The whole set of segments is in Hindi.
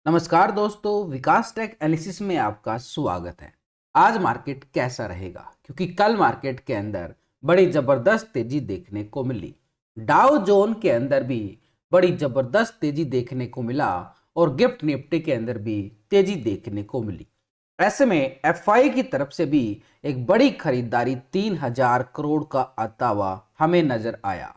नमस्कार दोस्तों, विकास टेक एनालिसिस में आपका स्वागत है। आज मार्केट कैसा रहेगा, क्योंकि कल मार्केट के अंदर बड़ी जबरदस्त तेजी देखने को मिली। डाउ जोन के अंदर भी बड़ी जबरदस्त तेजी देखने को मिला और गिफ्ट निफ्टी के अंदर भी तेजी देखने को मिली। ऐसे में एफआई की तरफ से भी एक बड़ी खरीदारी 3,000 करोड़ का आता हुआ हमें नजर आया।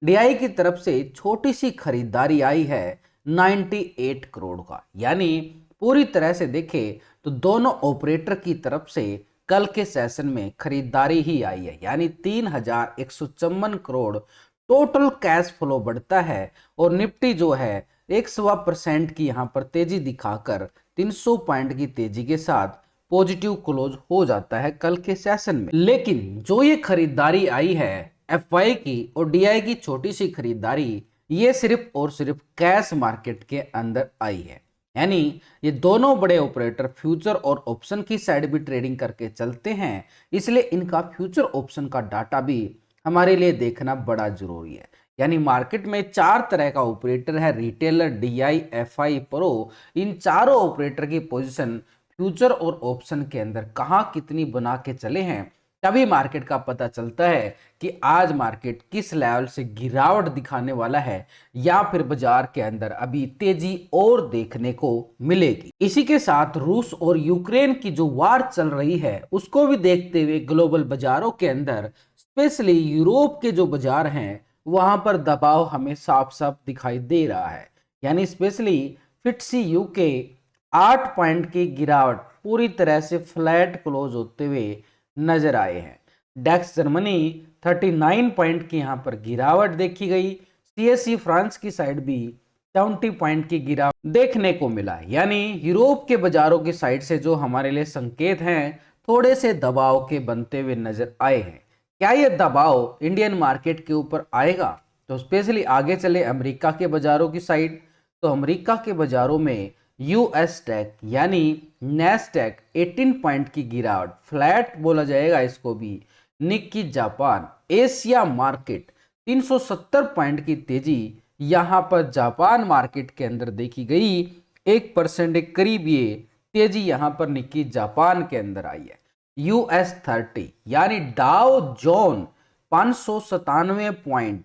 डीआई की तरफ से छोटी सी खरीदारी आई है 98 करोड़ का, यानी पूरी तरह से देखें तो दोनों ऑपरेटर की तरफ से कल के सेशन में खरीदारी ही आई है, यानी 3,154 करोड़ टोटल कैश फ्लो बढ़ता है और निफ्टी जो है 1.25% की यहां पर तेजी दिखाकर 300 पॉइंट की तेजी के साथ पॉजिटिव क्लोज हो जाता है कल के सेशन में। लेकिन जो ये खरीदारी आई है एफआई की और डीआई की छोटी सी खरीदारी, ये सिर्फ और सिर्फ कैश मार्केट के अंदर आई है, यानी ये दोनों बड़े ऑपरेटर फ्यूचर और ऑप्शन की साइड भी ट्रेडिंग करके चलते हैं, इसलिए इनका फ्यूचर ऑप्शन का डाटा भी हमारे लिए देखना बड़ा जरूरी है। यानी मार्केट में 4 तरह का ऑपरेटर है, रिटेलर, डीआई, एफआई, प्रो। इन चारों ऑपरेटर की पोजीशन फ्यूचर और ऑप्शन के अंदर कहां कितनी बना के चले हैं, तभी मार्केट का पता चलता है कि आज मार्केट किस लेवल से गिरावट दिखाने वाला है या फिर बाजार के अंदर अभी तेजी और देखने को मिलेगी। इसी के साथ रूस और यूक्रेन की जो वार चल रही है उसको भी देखते हुए ग्लोबल बाजारों के अंदर, स्पेशली यूरोप के जो बाजार हैं, वहां पर दबाव हमें साफ साफ दिखाई दे रहा है। यानी स्पेशली फिट्सी यूके 8 पॉइंट की गिरावट, पूरी तरह से फ्लैट क्लोज होते हुए नजर आए हैं। डेक्स जर्मनी 39 पॉइंट की यहां पर गिरावट देखी गई। सीएसई फ्रांस की साइड भी 70 पॉइंट की गिरावट देखने को मिला। यानी यूरोप के बाजारों की साइड से जो हमारे लिए संकेत हैं, थोड़े से दबाव के बनते हुए नजर आए हैं। क्या ये दबाव इंडियन मार्केट के ऊपर आएगा? तो स्पेशली आगे चले अमेरिका के बाजारों की साइड, तो अमेरिका के बाजारों में यूएस टेक यानी नेस्टेक 18 पॉइंट की गिरावट, फ्लैट बोला जाएगा इसको भी। Nikki Japan Asia market 370 point की तेजी यहां पर जापान मार्केट के अंदर देखी गई। 1% के करीब ये तेजी यहां पर निक्की जापान के अंदर आई है। यूएस 30 यानी डाउ जोन 597 पॉइंट,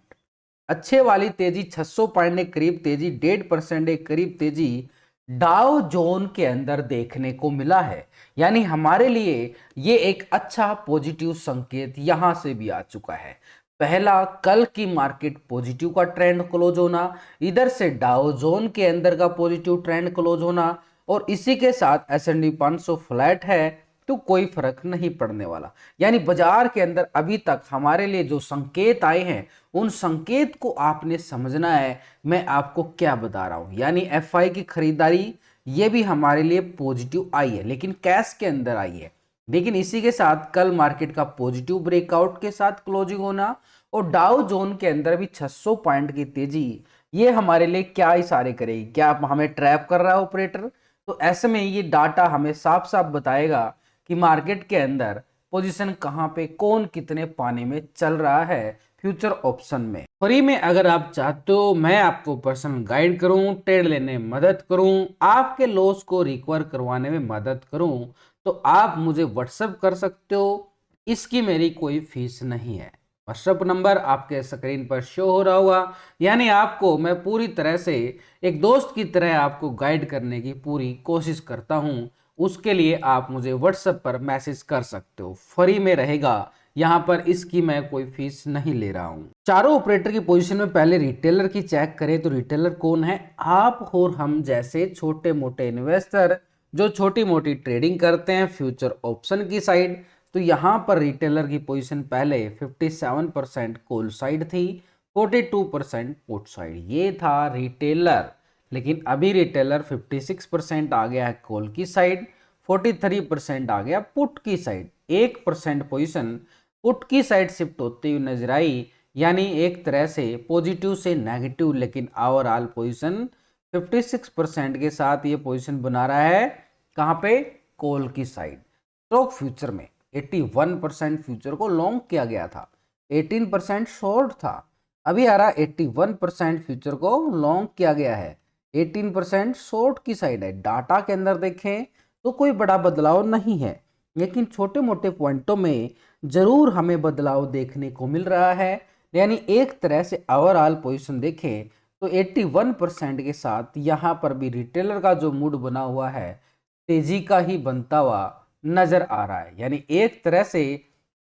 अच्छे वाली तेजी 600 पॉइंट के करीब तेजी, 1.5% के करीब तेजी डाउ जोन के अंदर देखने को मिला है। यानी हमारे लिए ये एक अच्छा पॉजिटिव संकेत यहां से भी आ चुका है। पहला, कल की मार्केट पॉजिटिव का ट्रेंड क्लोज होना, इधर से डाउ जोन के अंदर का पॉजिटिव ट्रेंड क्लोज होना, और इसी के साथ S&P 500 फ्लैट है तो कोई फर्क नहीं पड़ने वाला। यानी बाजार के अंदर अभी तक हमारे लिए जो संकेत आए हैं, उन संकेत को आपने समझना है। मैं आपको क्या बता रहा हूं, यानी एफआई की खरीदारी ये भी हमारे लिए पॉजिटिव आई है, लेकिन कैश के अंदर आई है। लेकिन इसी के साथ कल मार्केट का पॉजिटिव ब्रेकआउट के साथ क्लोजिंग होना और डाउ जोन के अंदर भी 600 पॉइंट की तेजी, ये हमारे लिए क्या इशारे करेगी? क्या हमें ट्रैप कर रहा है ऑपरेटर? तो ऐसे में ये डाटा हमें साफ साफ बताएगा कि मार्केट के अंदर पोजीशन कहां पे कौन कितने पाने में चल रहा है फ्यूचर ऑप्शन में। फ्री में अगर आप चाहते हो मैं आपको पर्सनल गाइड करूं, ट्रेड लेने में मदद करूं, आपके लॉस को रिकवर करवाने में मदद करूं, तो आप मुझे व्हाट्सएप कर सकते हो। इसकी मेरी कोई फीस नहीं है। व्हाट्सएप नंबर आपके स्क्रीन पर शो हो रहा होगा। यानी आपको मैं पूरी तरह से एक दोस्त की तरह आपको गाइड करने की पूरी कोशिश करता हूं। उसके लिए आप मुझे व्हाट्सएप पर मैसेज कर सकते हो, फ्री में रहेगा। यहाँ पर इसकी मैं कोई फीस नहीं ले रहा हूँ। चारों ऑपरेटर की पोजीशन में पहले रिटेलर की चेक करें तो रिटेलर कौन है? आप और हम जैसे छोटे मोटे इन्वेस्टर जो छोटी मोटी ट्रेडिंग करते हैं फ्यूचर ऑप्शन की साइड, तो यहाँ पर रिटेलर की पोजीशन पहले 57% कॉल साइड थी, 42% पुट साइड, ये था रिटेलर। लेकिन अभी रिटेलर 56% आ गया है कॉल की साइड, 43% आ गया पुट की साइड। 1% पोजीशन पुट की साइड शिफ्ट होती हुई नजर आई। यानी एक तरह से पॉजिटिव से नेगेटिव, लेकिन ओवरऑल पोजीशन 56% के साथ ये पोजीशन बना रहा है। कहां पे? कॉल की साइड। स्टॉक फ्यूचर में 81% फ्यूचर को लॉन्ग किया गया था, 18% शॉर्ट था। अभी आ रहा 81% फ्यूचर को लॉन्ग किया गया है। 18% शॉर्ट की साइड है। डाटा के अंदर देखें तो कोई बड़ा बदलाव नहीं है, लेकिन छोटे मोटे पॉइंटों में जरूर हमें बदलाव देखने को मिल रहा है। यानी एक तरह से ओवरऑल पोजीशन देखें तो 81% के साथ यहाँ पर भी रिटेलर का जो मूड बना हुआ है तेजी का ही बनता हुआ नजर आ रहा है। यानी एक तरह से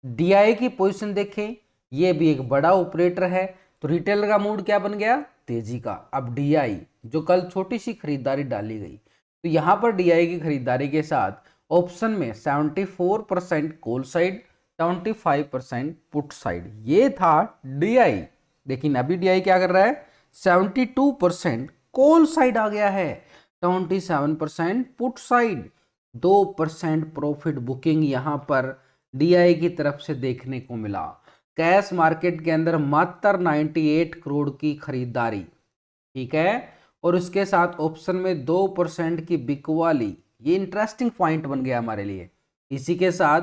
डीआई की पोजीशन देखें, ये भी एक बड़ा ऑपरेटर है, तो रिटेलर का मूड क्या बन गया, तेजी का। अब डीआई जो कल छोटी सी खरीदारी डाली गई, तो यहाँ पर डीआई की खरीदारी के साथ ऑप्शन में 74% कॉल साइड, 75% पुट साइड, ये था डीआई। लेकिन अभी डीआई क्या कर रहा है, 72% कॉल साइड आ गया है, 27% पुट साइड, 2% प्रॉफिट बुकिंग यहां पर डीआई की तरफ से देखने को मिला। कैश मार्केट के अंदर मात्र 98 करोड़ की खरीदारी, ठीक है, और उसके साथ ऑप्शन में 2% की बिकवाली, ये इंटरेस्टिंग पॉइंट बन गया हमारे लिए। इसी के साथ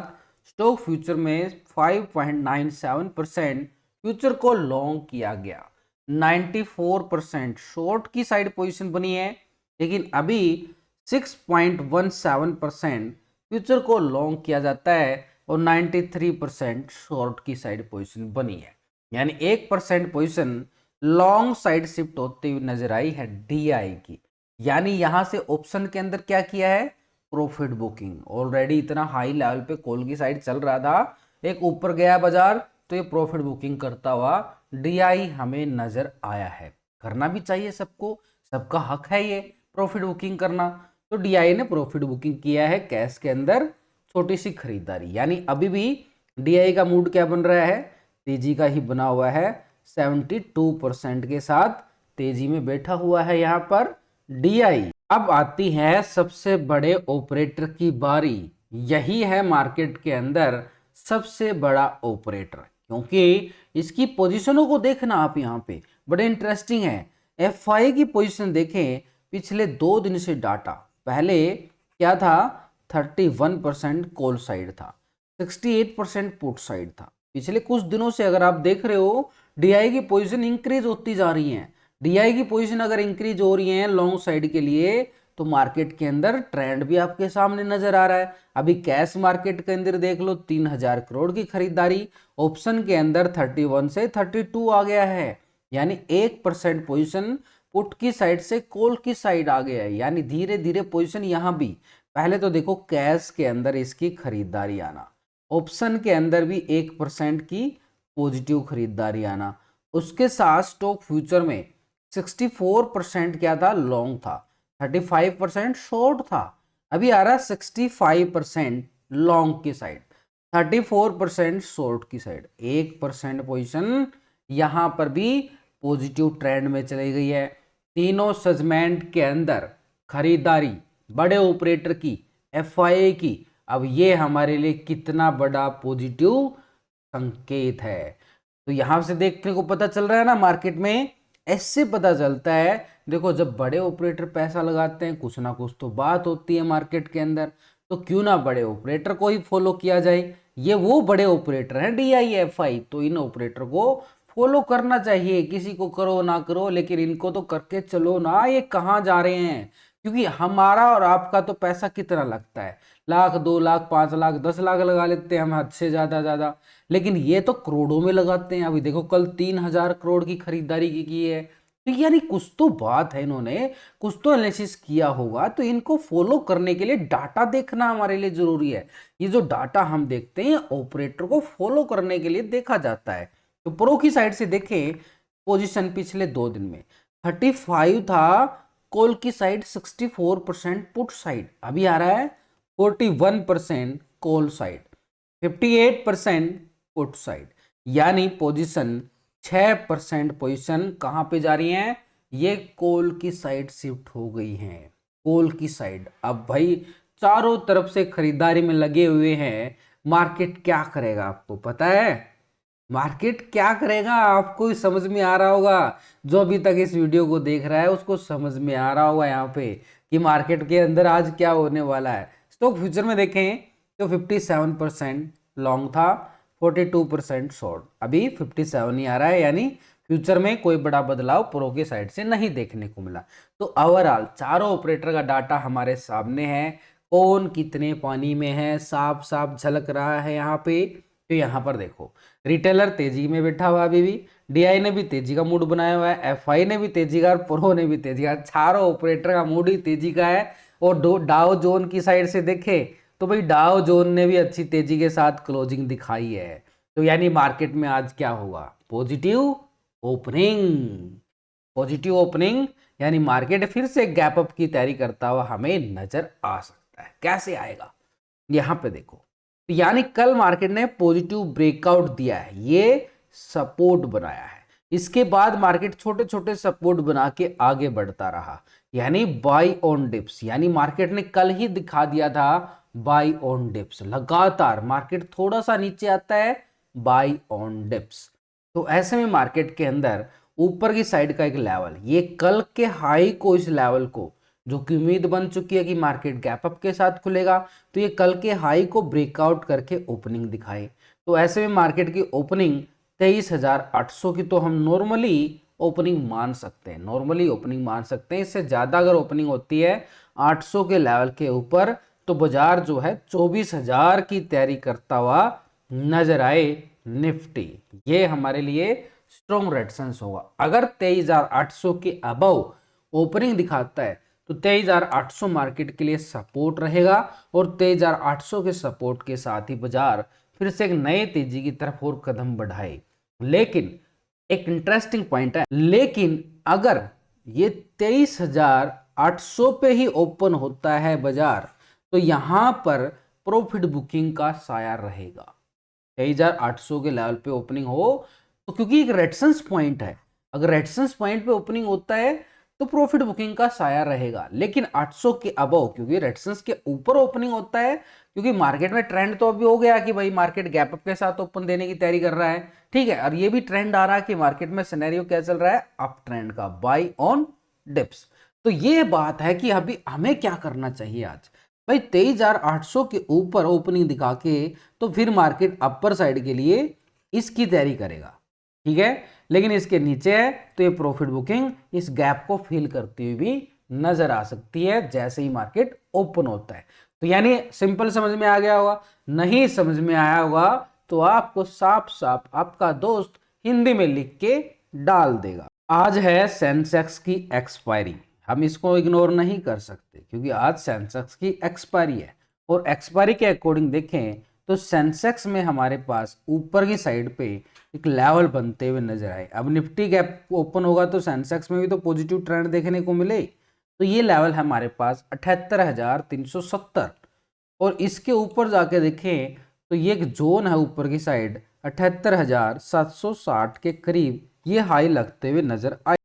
स्टॉक फ्यूचर में 5.97% फ्यूचर को लॉन्ग किया गया, 94% शॉर्ट की साइड पोजीशन बनी है, लेकिन अभी 6.17% फ्यूचर को लॉन्ग किया जाता है और 93% शॉर्ट की साइड पोजीशन बनी है। यानी 1% पोजीशन लॉन्ग साइड शिफ्ट होते हुए नजर आई है डीआई की। यानी यहां से ऑप्शन के अंदर क्या किया है, प्रॉफिट बुकिंग। ऑलरेडी इतना हाई लेवल पे कॉल की साइड चल रहा था, एक ऊपर गया बाजार तो ये प्रॉफिट बुकिंग करता हुआ डीआई हमें नजर आया है। करना भी चाहिए सबको, सबका हक है ये प्रॉफिट बुकिंग करना। तो डीआई ने प्रॉफिट बुकिंग किया है कैश के अंदर, छोटी सी खरीदारी। यानी अभी भी डीआई का मूड क्या बन रहा है, तेजी का ही बना हुआ है, 72% के साथ तेजी में बैठा हुआ है यहाँ पर डीआई। अब आती है सबसे बड़े ऑपरेटर की बारी। यही है मार्केट के अंदर सबसे बड़ा ऑपरेटर, क्योंकि इसकी पोजीशनों को देखना आप यहाँ पे बड़े इंटरेस्टिंग है। एफआई की पोजीशन देखें, पिछले 2 दिन से डाटा, पहले क्या था, 31% कॉल साइड था, 68% पुट साइड था। पिछले कुछ दिनों से अगर आप देख रहे हो डीआई की पोजीशन इंक्रीज होती जा रही है। डीआई की पोजीशन अगर इंक्रीज हो रही है लॉन्ग साइड के लिए, तो मार्केट के अंदर ट्रेंड भी आपके सामने नजर आ रहा है। अभी कैश मार्केट के अंदर देख लो 3000 करोड़ की खरीदारी, ऑप्शन के अंदर 31 से 32 आ गया है। यानी 1% पोजीशन पुट की साइड से कॉल की साइड आ गया है। यानी धीरे धीरे पोजीशन यहां भी, पहले तो देखो कैश के अंदर इसकी खरीदारी आना, ऑप्शन के अंदर भी 1% की पॉजिटिव खरीदारी आना, उसके साथ स्टॉक फ्यूचर में 64% क्या था, लॉन्ग था, 35% शॉर्ट था। अभी आ रहा 65% लॉन्ग की साइड, 34% शॉर्ट की साइड, 1% पोजीशन यहां पर भी पॉजिटिव ट्रेंड में चली गई है। तीनों सेगमेंट के अंदर खरीदारी बड़े ऑपरेटर की, एफआईए की, अब ये हमारे लिए कितना बड़ा पॉजिटिव संकेत है। तो यहां से देखने को पता चल रहा है ना, मार्केट में ऐसे पता चलता है। देखो जब बड़े ऑपरेटर पैसा लगाते हैं, कुछ ना कुछ तो बात होती है मार्केट के अंदर, तो क्यों ना बड़े ऑपरेटर को ही फॉलो किया जाए। ये वो बड़े ऑपरेटर हैं डीआईएफआई, तो इन ऑपरेटर को फॉलो करना चाहिए। किसी को करो ना करो, लेकिन इनको तो करके चलो ना। ये कहाँ जा रहे हैं, क्योंकि हमारा और आपका तो पैसा कितना लगता है, लाख, 2 लाख, 5 लाख, 10 लाख लगा लेते हैं हम हद से ज्यादा, लेकिन ये तो करोड़ों में लगाते हैं। अभी देखो कल 3000 करोड़ की खरीदारी की है। तो यानी कुछ तो बात है, इन्होंने कुछ तो एनालिसिस किया होगा। तो इनको फॉलो करने के लिए डाटा देखना हमारे लिए जरूरी है। ये जो डाटा हम देखते हैं ऑपरेटर को फॉलो करने के लिए देखा जाता है। तो प्रो की साइड से देखें, पोजीशन पिछले 2 दिन में 35 था कॉल की साइड, 64% पुट साइड, अभी आ रहा है 41% कॉल साइड, 58% पुट साइड। यानी पोजीशन 6% पोजीशन कहां पे जा रही है, ये कॉल की साइड शिफ्ट हो गई है, कॉल की साइड। अब भाई चारों तरफ से खरीदारी में लगे हुए हैं, मार्केट क्या करेगा आपको पता है, मार्केट क्या करेगा आपको समझ में आ रहा होगा। जो अभी तक इस वीडियो को देख रहा है उसको समझ में आ रहा होगा यहाँ पे कि मार्केट के अंदर आज क्या होने वाला है। स्टॉक फ्यूचर में देखें तो 57% लॉन्ग था, 42% शॉर्ट, अभी 57 ही आ रहा है, यानी फ्यूचर में कोई बड़ा बदलाव प्रो की साइड से नहीं देखने को मिला। तो ओवरऑल चारों ऑपरेटर का डाटा हमारे सामने है, कौन कितने पानी में है साफ साफ झलक रहा है यहाँ पे। तो यहाँ पर देखो रिटेलर तेजी में बैठा हुआ अभी भी, डीआई ने भी तेजी का मूड बनाया हुआ है, एफआई ने भी तेजी का और प्रो ने भी तेजी का, चारों ऑपरेटर का मूड ही तेजी का है। और डाउ जोन की साइड से देखे तो भाई डाउ जोन ने भी अच्छी तेजी के साथ क्लोजिंग दिखाई है। तो यानी मार्केट में आज क्या होगा, पॉजिटिव ओपनिंग। पॉजिटिव ओपनिंग यानी मार्केट फिर से गैप अप की तैयारी करता हुआ हमें नजर आ सकता है। कैसे आएगा, यहां पे देखो, तो यानी कल मार्केट ने पॉजिटिव ब्रेकआउट दिया है, ये सपोर्ट बनाया है, इसके बाद मार्केट छोटे छोटे सपोर्ट बना के आगे बढ़ता रहा, यानी बाई ऑन डिप्स। यानी मार्केट ने कल ही दिखा दिया था बाई ऑन डिप्स, लगातार मार्केट थोड़ा सा नीचे आता है बाई ऑन डिप्स। तो ऐसे में मार्केट के अंदर ऊपर की साइड का एक लेवल, ये कल के हाई को, इस लेवल को जो कि उम्मीद बन चुकी है कि मार्केट गैप अप के साथ खुलेगा, तो ये कल के हाई को ब्रेकआउट करके ओपनिंग दिखाए। तो ऐसे में मार्केट की ओपनिंग 23,800 की तो हम नॉर्मली ओपनिंग मान सकते हैं, नॉर्मली ओपनिंग मान सकते हैं। इससे ज़्यादा अगर ओपनिंग होती है 800 के लेवल के ऊपर तो बाजार जो है 24,000 की तैयारी करता हुआ नजर आए निफ्टी। ये हमारे लिए स्ट्रॉन्ग रेजिस्टेंस होगा। अगर 23,800 के अबव ओपनिंग दिखाता है तो 23,800 मार्केट के लिए सपोर्ट रहेगा और 23,800 के सपोर्ट के साथ ही बाजार फिर से एक नए तेजी की तरफ और कदम बढ़ाए। लेकिन एक इंटरेस्टिंग पॉइंट है, लेकिन अगर ये 23,800 पे ही ओपन होता है बाजार तो यहां पर प्रॉफिट बुकिंग का साया रहेगा। 23,800 के लेवल पे ओपनिंग हो तो, क्योंकि एक रेजिस्टेंस पॉइंट है, अगर रेजिस्टेंस पॉइंट पे ओपनिंग होता है तो प्रॉफिट बुकिंग का साया रहेगा। लेकिन 800 के अबव, क्योंकि रेजिस्टेंस के ऊपर ओपनिंग होता है, क्योंकि मार्केट में ट्रेंड तो अभी हो गया कि भाई मार्केट गैप अप के साथ ओपन देने की तैयारी कर रहा है, ठीक है। और ये भी ट्रेंड आ रहा है कि मार्केट में सिनेरियो क्या चल रहा है, अप ट्रेंड का, बाई ऑन डिप्स। तो ये बात है कि अभी हमें क्या करना चाहिए आज भाई, 23,800 के ऊपर ओपनिंग दिखा के तो फिर मार्केट अपर साइड के लिए इसकी तैयारी करेगा, ठीक है। लेकिन इसके नीचे है तो ये प्रॉफिट बुकिंग इस गैप को फिल करती हुई भी नजर आ सकती है जैसे ही मार्केट ओपन होता है। तो यानी सिंपल समझ में आ गया होगा, नहीं समझ में आया होगा तो आपको साफ साफ आपका दोस्त हिंदी में लिख के डाल देगा। आज है सेंसेक्स की एक्सपायरी, हम इसको इग्नोर नहीं कर सकते क्योंकि आज सेंसेक्स की एक्सपायरी है। और एक्सपायरी के अकॉर्डिंग देखें तो सेंसेक्स में हमारे पास ऊपर की साइड पे एक लेवल बनते हुए नजर आए। अब निफ्टी गैप ओपन होगा तो सेंसेक्स में भी तो पॉजिटिव ट्रेंड देखने को मिले। तो ये लेवल है हमारे पास 78,370 और इसके ऊपर जाके देखें तो ये एक जोन है ऊपर की साइड 78,760 के करीब, ये हाई लगते हुए नजर आए।